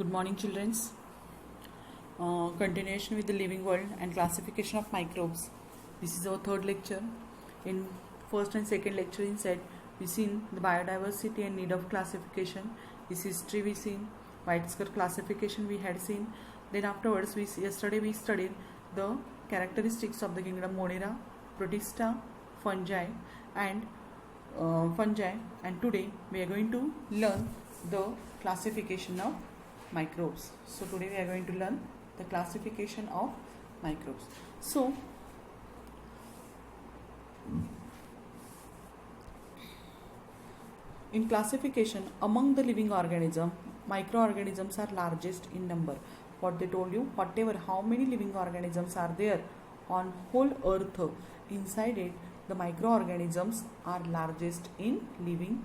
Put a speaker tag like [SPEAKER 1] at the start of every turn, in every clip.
[SPEAKER 1] Good morning, children. Continuation with the living world and classification of microbes. This is our third lecture. In first and second lecture inside, we seen the biodiversity and need of classification. This history we seen, white skirt classification we had seen. Then afterwards, yesterday we studied the characteristics of the kingdom Monera, Protista, fungi, and and today we are going to learn the classification of microbes. So today we are going to learn the classification of microbes. So in classification among the living organism, microorganisms are largest in number. What they told you, whatever how many living organisms are there on whole earth, inside it the microorganisms are largest in living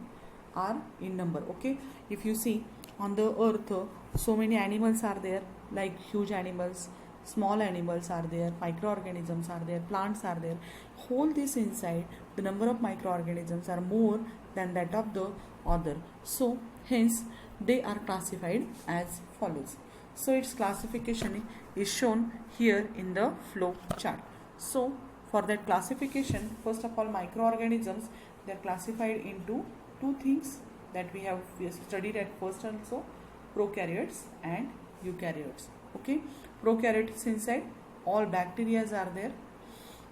[SPEAKER 1] are in number. Okay, if you see on the earth, so many animals are there, like huge animals, small animals are there, microorganisms are there, plants are there. Whole this inside, the number of microorganisms are more than that of the other. So hence they are classified as follows. So its classification is shown here in the flow chart. So for that classification, first of all, microorganisms, they are classified into two things that we have studied at first also, prokaryotes and eukaryotes. Okay, prokaryotes inside all bacteria are there,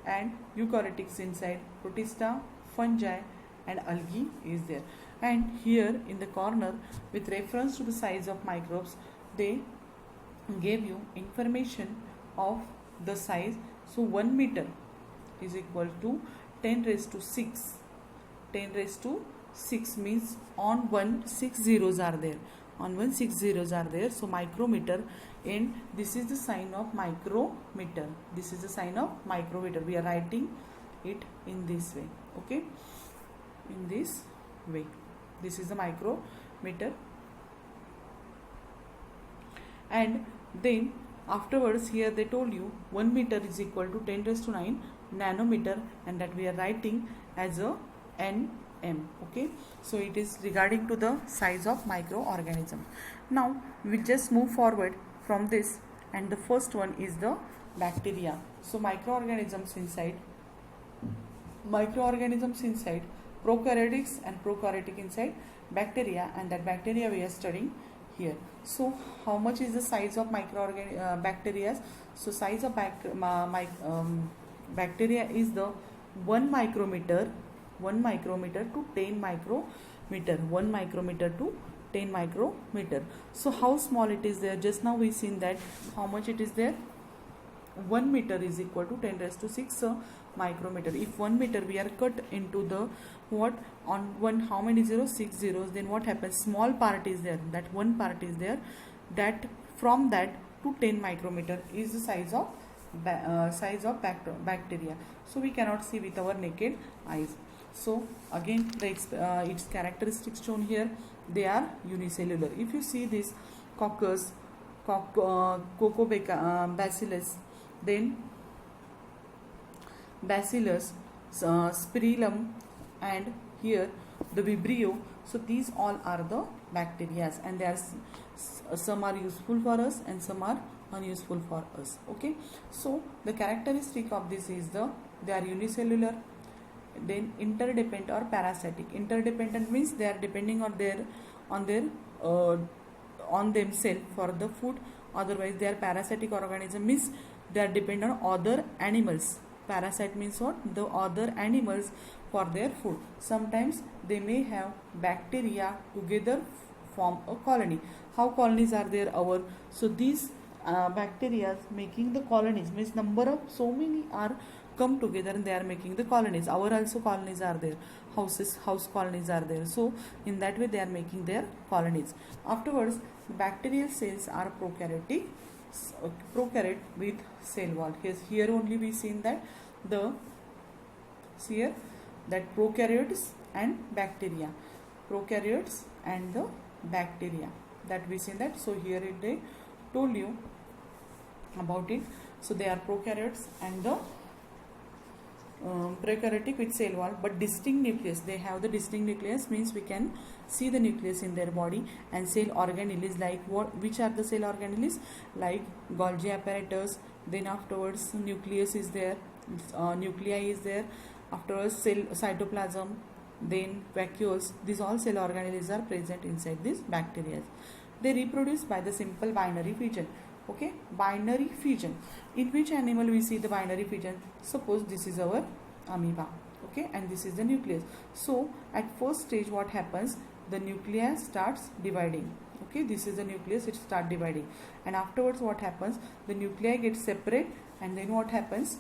[SPEAKER 1] and eukaryotics inside protista, fungi and algae is there. And here in the corner, with reference to the size of microbes, they gave you information of the size. So 1 meter is equal to 10 raised to 6. 10 raised to 6 means on 1 6 zeros are there. On 1 6 zeros are there. So micrometer, and this is the sign of micrometer. This is the sign of micrometer. We are writing it in this way. Okay, in this way. This is the micrometer. And then afterwards here they told you 1 meter is equal to 10 raised to 9 nanometer, and that we are writing as a nm. Okay, so it is regarding to the size of microorganism. Now we will just move forward from this, and the first one is the bacteria. So microorganisms inside prokaryotics and prokaryotic inside bacteria, and that bacteria we are studying here. So how much is the size of bacteria? So size of bacteria is the 1 micrometer to 10 micrometer. 1 micrometer to 10 micrometer. So how small it is there? Just now we seen that how much it is there. 1 meter is equal to 10 raised to 6 micrometer. If 1 meter we are cut into the what, on one, how many zeros? 6 zeros. Then what happens? Small part is there, that one part is there, that from that to 10 micrometer is the size of bacteria. So we cannot see with our naked eyes. So again its characteristics shown here, they are unicellular. If you see this coccus, bacillus, then bacillus, spirillum, and here the vibrio. So these all are the bacteria, and they are some are useful for us and some are unuseful for us. Okay, so the characteristic of this is they are unicellular, then interdependent or parasitic. Interdependent means they are depending on themselves for the food. Otherwise they are parasitic organism, means they are dependent on other animals. Parasite means what? The other animals for their food. Sometimes they may have bacteria together form a colony. How colonies are there? So these bacteria making the colonies, means number of so many are come together and they are making the colonies. Our also colonies are there, house colonies are there. So in that way they are making their colonies. Afterwards, bacterial cells are prokaryotic with cell wall. Here only we seen that prokaryotes and bacteria, that we seen that. So here they told you about it. So they are prokaryotes and the prokaryotic with cell wall but distinct nucleus. They have the distinct nucleus, means we can see the nucleus in their body. And cell organelles, like what, which are the cell organelles? Like Golgi apparatus, then afterwards nucleus is there, nuclei is there, afterwards cell cytoplasm, then vacuoles. These all cell organelles are present inside these bacteria. They reproduce by the simple binary fission. Okay, binary fission. In which animal we see the binary fission? Suppose this is our amoeba, okay, and this is the nucleus. So at first stage what happens? The nucleus starts dividing. Okay, this is the nucleus, it starts dividing, and afterwards what happens? The nuclei get separate, and then what happens?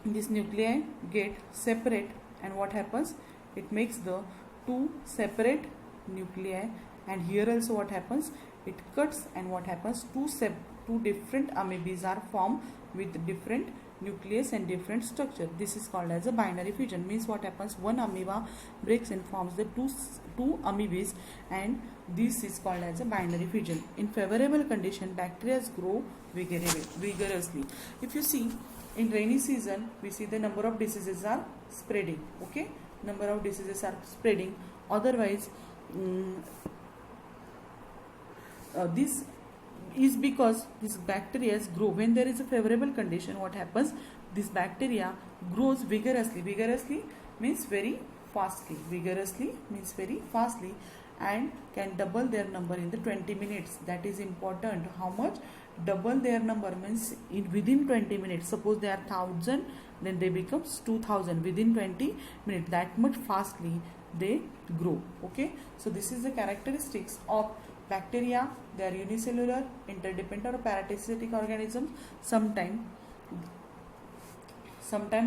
[SPEAKER 1] This nuclei get separate, and what happens? It makes the two separate nuclei, and here also what happens? It cuts, and what happens? Two different amoebas are formed with different nucleus and different structure. This is called as a binary fission. Means what happens? One amoeba breaks and forms the two amoebas, and this is called as a binary fission. In favorable condition, bacteria grow vigorously. If you see, in rainy season, we see the number of diseases are spreading. Okay, number of diseases are spreading. Otherwise, this is because these bacteria grow when there is a favorable condition. What happens? This bacteria grows vigorously. Vigorously means very fastly. Vigorously means very fastly, and can double their number in the 20 minutes. That is important. How much? Double their number means within 20 minutes. Suppose they are 1000, then they becomes 2000 within 20 minutes. That much fastly they grow. Okay, so this is the characteristics of bacteria. They are unicellular, interdependent or parasitic organisms. Sometimes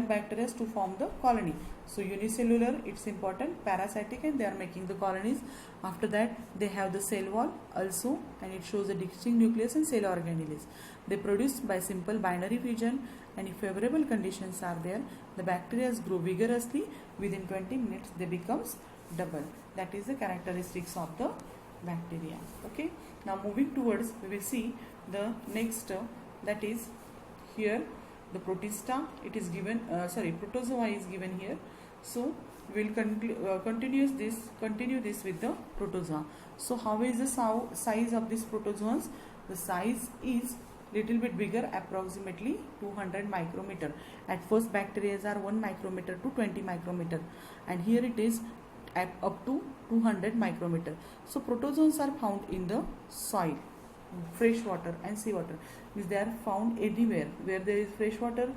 [SPEAKER 1] bacteria to form the colony. So unicellular, it's important, parasitic, and they are making the colonies. After that, they have the cell wall also, and it shows the distinct nucleus and cell organelles. They produce by simple binary fission, and if favorable conditions are there, the bacteria grow vigorously. Within 20 minutes, they becomes double. That is the characteristics of the bacteria. Okay, now moving towards, we will see the next, that is here the protista. It is given, protozoa is given here. So we will continue this with the protozoa. So how is the size of these protozoans? The size is little bit bigger, approximately 200 micrometer. At first bacteria are 1 micrometer to 20 micrometer, and here it is at up to 200 micrometer. So protozoans are found in the soil, fresh water and seawater. Means they are found anywhere where there is fresh water,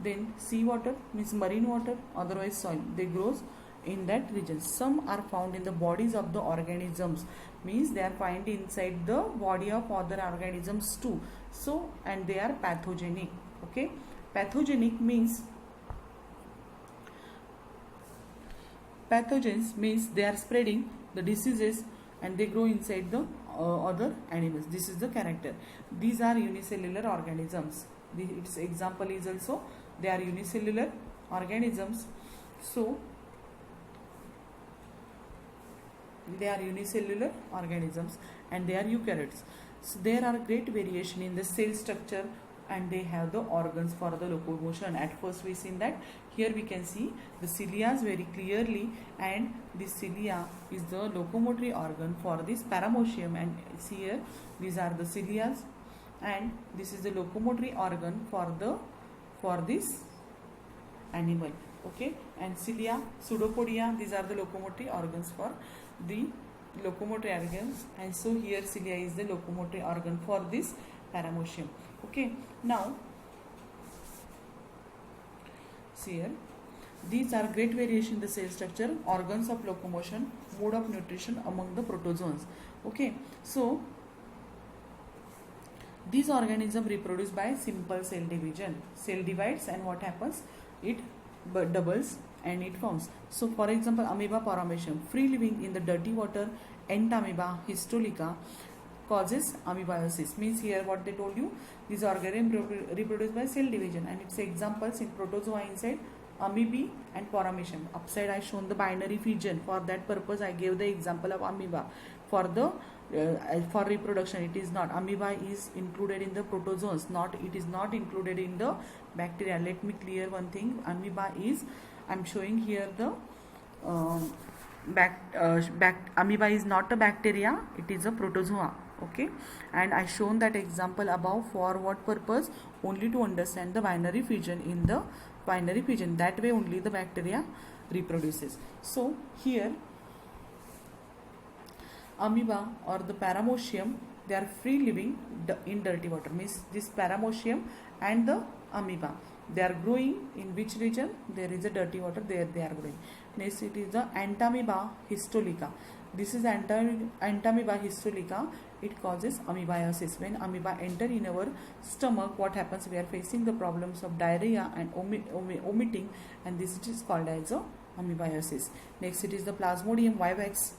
[SPEAKER 1] then seawater means marine water, otherwise soil. They grows in that region. Some are found in the bodies of the organisms, means they are found inside the body of other organisms too. So, and they are pathogenic. Okay, pathogenic means, pathogens means they are spreading the diseases and they grow inside the other animals. This is the character. These are unicellular organisms. Its example is also they are unicellular organisms. So they are unicellular organisms and they are eukaryotes. So there are great variation in the cell structure, and they have the organs for the locomotion. At first we seen that here we can see the cilia very clearly, and this cilia is the locomotory organ for this paramecium, and see here these are the cilia, and this is the locomotory organ for this animal. Okay, and cilia, pseudopodia, these are the locomotory organs for the locomotory organs, and so here cilia is the locomotory organ for this paramecium. Okay, now see here, these are great variation in the cell structure, organs of locomotion, mode of nutrition among the protozoans. Okay, so these organisms reproduce by simple cell division. Cell divides, and what happens? It doubles and it forms. So for example, amoeba paramecium, free living in the dirty water, entamoeba histolica, causes amoebiosis. Means here what they told you, these organisms reproduce by cell division, and its examples in protozoa inside amoebae and paramecium. Upside I shown the binary fission. For that purpose I gave the example of amoeba. for the for reproduction. It is not. Amoeba is included in the protozoans, not, it is not included in the bacteria. Let me clear one thing. Amoeba is, I'm showing here the amoeba is not a bacteria, it is a protozoa. Okay, and I shown that example above. For what purpose? Only to understand the binary fission. In the binary fission, that way only the bacteria reproduces. So here amoeba or the paramecium, they are free living in dirty water. Means this paramecium and the amoeba, they are growing in which region? There is a dirty water, there they are growing. Next it is the Entamoeba histolica. This is Entamoeba histolica. It causes amoebiasis. When amoeba enter in our stomach, what happens? We are facing the problems of diarrhea and vomiting, and this is called as a amoebiasis. Next it is the Plasmodium vivax.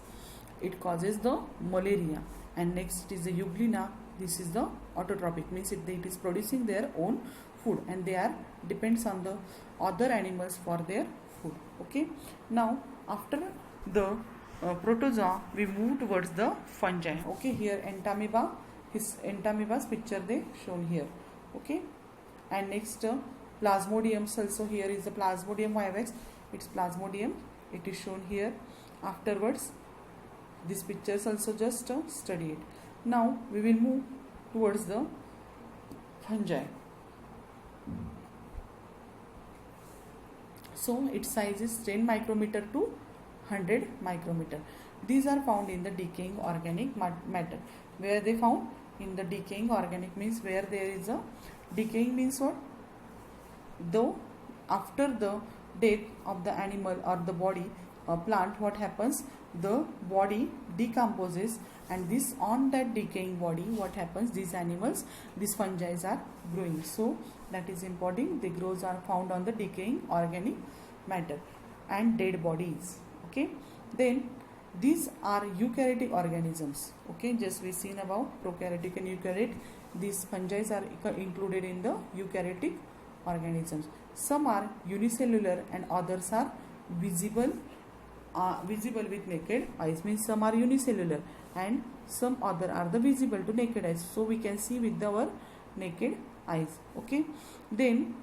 [SPEAKER 1] It causes the malaria. And next it is the Euglena. This is the autotrophic, means it is producing their own food, and they are depends on the other animals for their food. Okay, now after the protozoa, we move towards the fungi. Okay, here Entamoeba, his Entamoeba's picture they shown here. Okay, and next Plasmodium also. Here is the Plasmodium vivax. It's Plasmodium, it is shown here. Afterwards, these pictures also just study it. Now we will move towards the fungi. So its size is 10 micrometer to 100 micrometer. These are found in the decaying organic matter. Where they found? In the decaying organic, means where there is a decaying, means what? Though after the death of the animal or the body plant, what happens? The body decomposes, and this on that decaying body, what happens? These animals, these fungi are growing. So that is important. The growths are found on the decaying organic matter and dead bodies. Okay, then these are eukaryotic organisms. Okay, just we seen about prokaryotic and eukaryotic. These fungi are included in the eukaryotic organisms. Some are unicellular and others are visible with naked eyes. Means some are unicellular and some other are the visible to naked eyes, so we can see with our naked eyes. Okay, then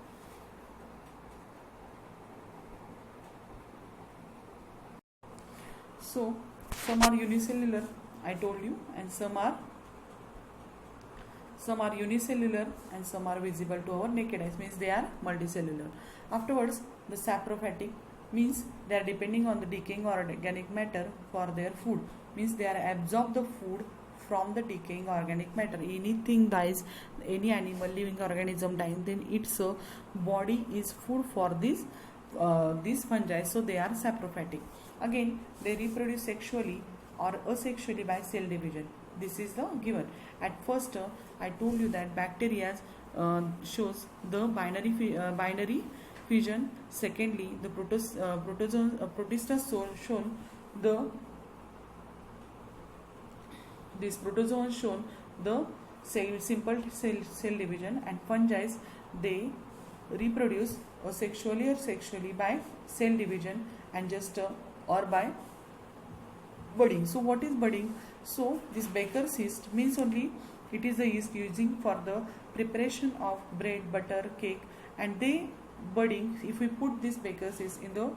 [SPEAKER 1] so some are unicellular, I told you, and some are unicellular and some are visible to our naked eyes, means they are multicellular. Afterwards, the saprophytic, means they are depending on the decaying organic matter for their food, means they are absorb the food from the decaying organic matter. Anything dies, any animal, living organism dying, then its body is food for these fungi, so they are saprophytic. Again, they reproduce sexually or asexually by cell division. This is the given. At first, I told you that bacteria shows the binary fission. Secondly, the protists shown the this protozoan shown the simple cell division, and fungi they reproduce asexually or sexually by cell division and just or by budding. So what is budding? So this Baker's yeast means only it is the yeast using for the preparation of bread, butter, cake, and they budding. If we put this Baker's yeast in the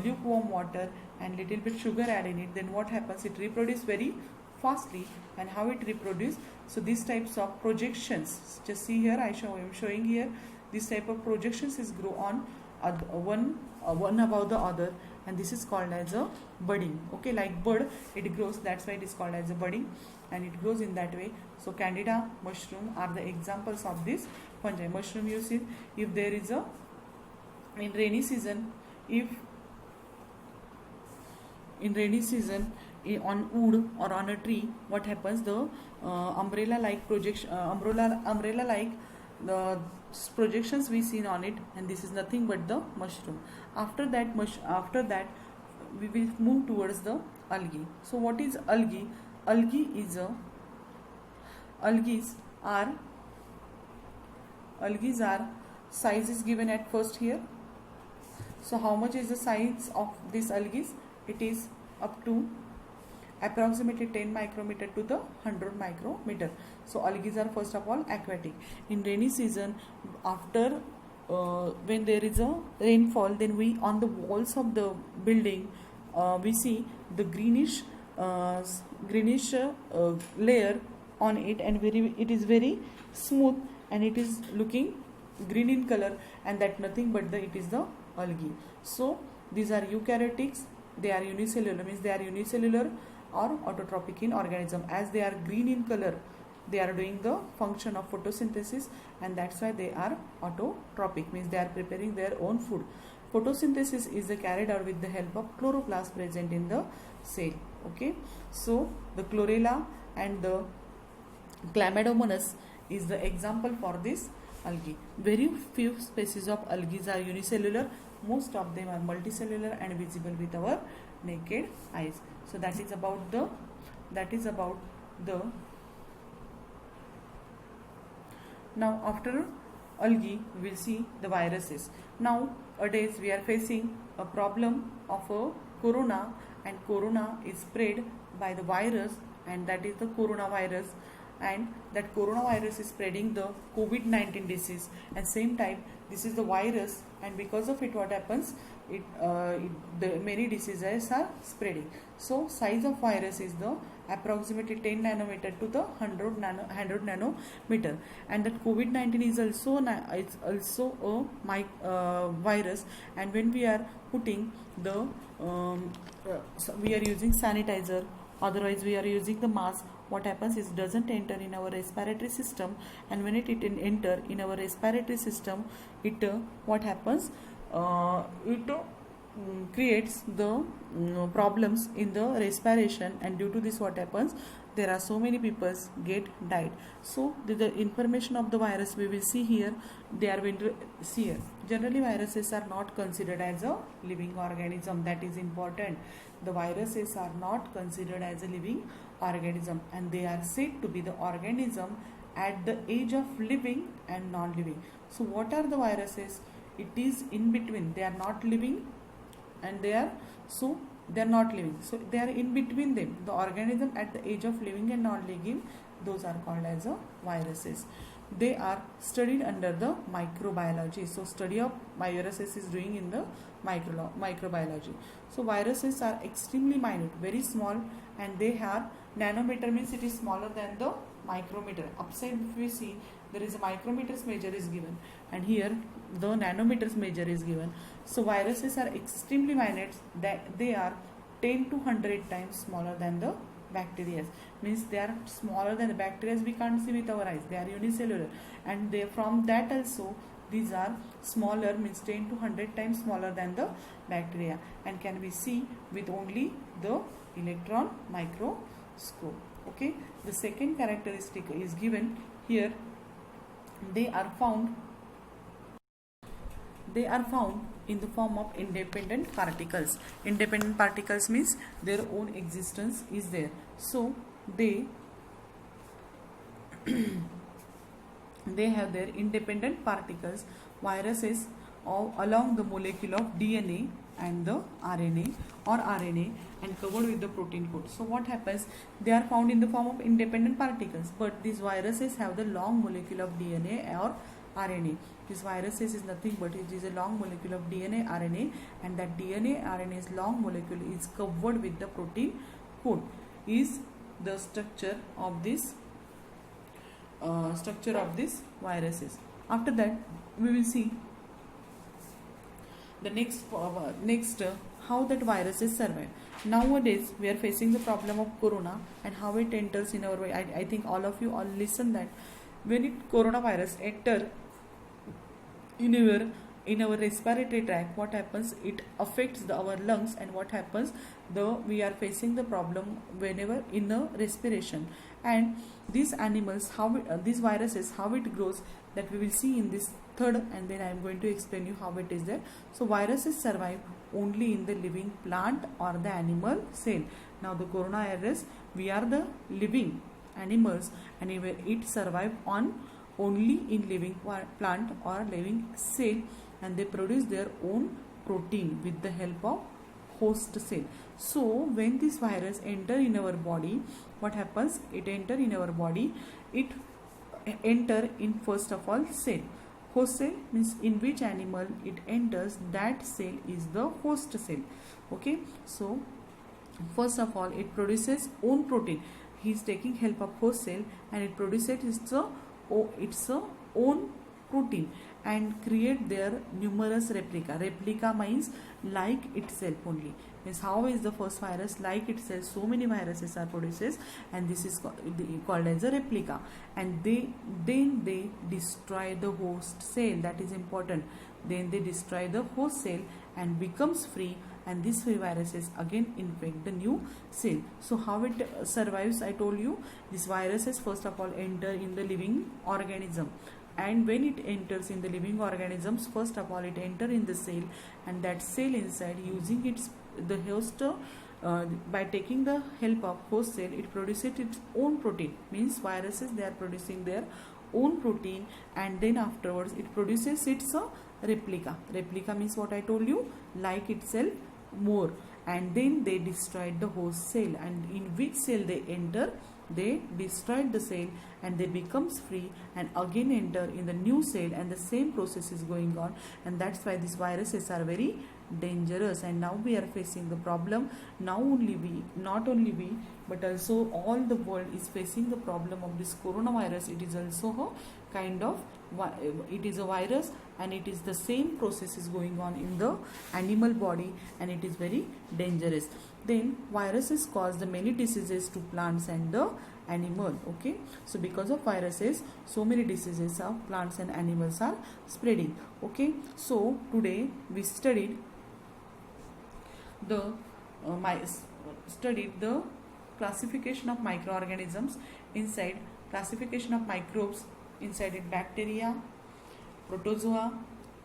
[SPEAKER 1] lukewarm water and little bit sugar add in it, then what happens? It reproduces very fastly. And how it reproduce? So these types of projections, just see here, I am showing here, this type of projections is grow on one above the other, and this is called as a budding. Okay, like bud, it grows, that's why it is called as a budding, and it grows in that way. So Candida, mushroom are the examples of this fungi. Mushroom, you see, if there is a in rainy season, if in rainy season on wood or on a tree, what happens? The umbrella like projection, umbrella like the projections we seen on it, and this is nothing but the mushroom. After that we will move towards the algae. So what is algae? Algae are size is given at first here. So how much is the size of this algae? It is up to approximately 10 micrometer to the 100 micrometer. So algae are first of all aquatic. In rainy season, after when there is a rainfall, then we on the walls of the building we see the greenish layer on it, and it is very smooth and it is looking green in color, and that nothing but it is the algae. So these are eukaryotics. They are unicellular, means they are unicellular or autotrophic in organism. As they are green in color, they are doing the function of photosynthesis, and that's why they are autotrophic, means they are preparing their own food. Photosynthesis is carried out with the help of chloroplast present in the cell. Okay, so the chlorella and the Chlamydomonas is the example for this algae. Very few species of algae are unicellular. Most of them are multicellular and visible with our naked eyes. So that is about the now after algae we will see the viruses. Nowadays we are facing a problem of a corona, and corona is spread by the virus, and that is the coronavirus, and that coronavirus is spreading the COVID-19 disease, and same time this is the virus, and because of it what happens, the many diseases are spreading. So size of virus is the approximately 10 nanometer to the 100 nanometer, and that COVID-19 is also a virus, and when we are putting the we are using sanitizer, otherwise we are using the mask, what happens is doesn't enter in our respiratory system, and when it enter in our respiratory system, it what happens, it creates the problems in the respiration, and due to this what happens, there are so many people get died. So the information of the virus we will see here. They are going to see here. Generally viruses are not considered as a living organism. That is important. The viruses are not considered as a living organism, and they are said to be the organism at the age of living and non-living. So what are the viruses? It is in between. They are not living and they are not living. So they are in between them. The organism at the age of living and non-living, those are called as a viruses. They are studied under the microbiology. So study of viruses is doing in the microbiology. So viruses are extremely minute, very small, and they have nanometer, means it is smaller than the micrometer. Upside if we see, there is a micrometers measure is given, and here the nanometers measure is given. So viruses are extremely minute, that they are 10 to 100 times smaller than the bacteria, means they are smaller than the bacteria. We can't see with our eyes, they are unicellular, and they from that also these are smaller, means 10 to 100 times smaller than the bacteria, and can be seen with only the electron microscope. Okay, the second characteristic is given here. They are found in the form of independent particles. Independent particles means their own existence is there. So they have their independent particles. Viruses along the molecule of DNA and the RNA or RNA and covered with the protein coat. So what happens? They are found in the form of independent particles, but these viruses have the long molecule of DNA or RNA. This viruses is nothing but it is a long molecule of DNA RNA, and that DNA RNA's long molecule is covered with the protein coat. Is the structure of this viruses. After that we will see the next how that viruses survive. Nowadays we are facing the problem of corona and how it enters in our way. I think all of you all listen that when coronavirus enter in our respiratory tract, what happens? It affects our lungs, and what happens? We are facing the problem whenever in the respiration. And these animals, these viruses, how it grows, that we will see in this third, and then I am going to explain you how it is there. So viruses survive only in the living plant or the animal cell. Now the coronavirus, we are the living animals, and it survive on only in living plant or living cell, and they produce their own protein with the help of host cell. So when this virus enter in our body, what happens? It enter in our body, it enter in first of all cell. Host cell means in which animal it enters, that cell is the host cell. Okay, so first of all it produces own protein. He is taking help of host cell and it produces its own protein and create their numerous replica. Replica means like itself only. Means how is the first virus like itself? So many viruses are produced and this is called as a replica. And then they destroy the host cell. That is important. Then they destroy the host cell and becomes free, and these free viruses again infect the new cell. So how it survives, I told you, these viruses first of all enter in the living organism, and when it enters in the living organisms, first of all it enter in the cell, and that cell inside using the host by taking the help of host cell, it produces its own protein. Means viruses, they are producing their own protein, and then afterwards it produces its replica. Replica means what I told you, like itself more. And then they destroyed the host cell, and in which cell they enter, they destroyed the cell and they becomes free and again enter in the new cell, and the same process is going on. And that's why these viruses are very dangerous. And now we are facing the problem. Not only we but also all the world is facing the problem of this coronavirus. It is also a kind of, it is a virus, and it is the same process is going on in the animal body, and it is very dangerous. Then viruses cause the many diseases to plants and the animal. Okay, so because of viruses, so many diseases of plants and animals are spreading. Okay, so today we studied the classification of microorganisms inside, classification of microbes inside it, bacteria, protozoa,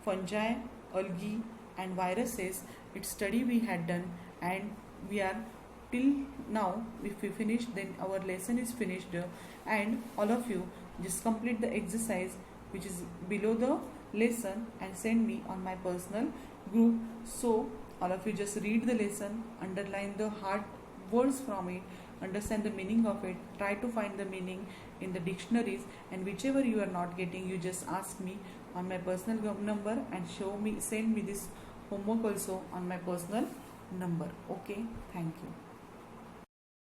[SPEAKER 1] fungi, algae and viruses. Its study we had done, and we are till now, if we finish, then our lesson is finished. And all of you just complete the exercise which is below the lesson and send me on my personal group. So all of you just read the lesson, underline the hard words from it, understand the meaning of it, try to find the meaning in the dictionaries, and whichever you are not getting, you just ask me on my personal number and send me this homework also on my personal number. Okay, thank you.